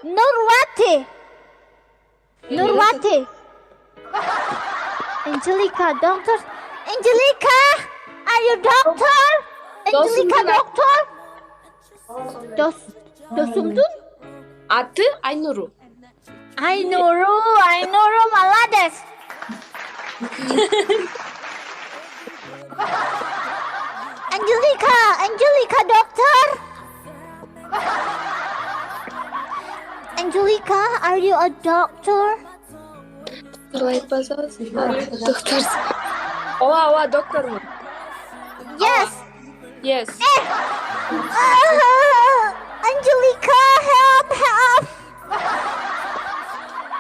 Nurwati. Nurwati. Angelika, doctor. Angelika, are you doctor? Angelika, doctor. Dosumdun? Аты Айнуру. Ainuru, молодец. Angelika, doctor. Angelika, are you a doctor? Доктор. Ова, доктормун. Yes. Yes. Angelika, help.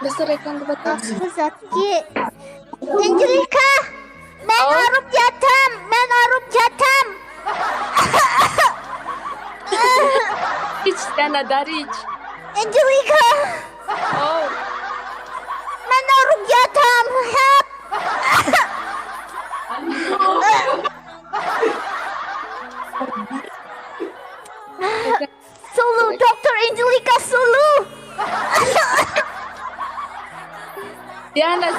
Besar ekranı batır. Aku sakit. Angelika, men arup jatam. İç tane dari iç. Angelika, Oh. men arup jatam. Help. Sulu, Dr. Angelika, sulu. Diana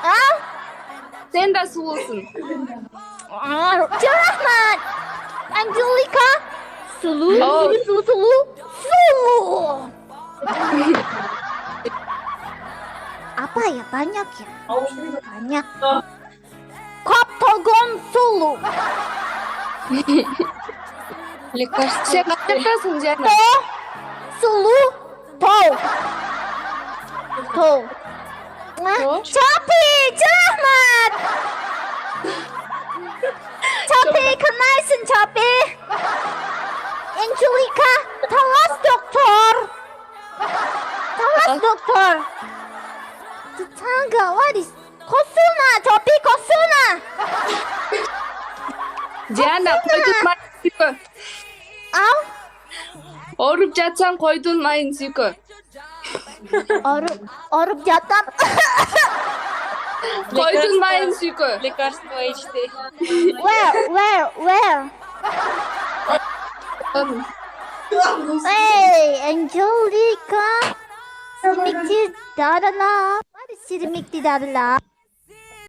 Ah? sen de sulusun. Rahmat. Angelika, sulu. Apa ya, banyak ya? Banyak. Kaptagon sulu. Sen kaçaktasın Diana? Sulu. Tol. Chapi, Rahmat. Chapi, kenalsın Chapi. Angelika, talas doktor. Tetangga, what is? Kosuna, Chapi, kosuna. Diana koydun mayın suyku. Al. Orup жатсаң koydun mayın suyku. Orup jatam. Koydun mayın suyku. Лекарство içti. Where? Hey, Angelika. Sirimikti darala. What is sirimikti darala?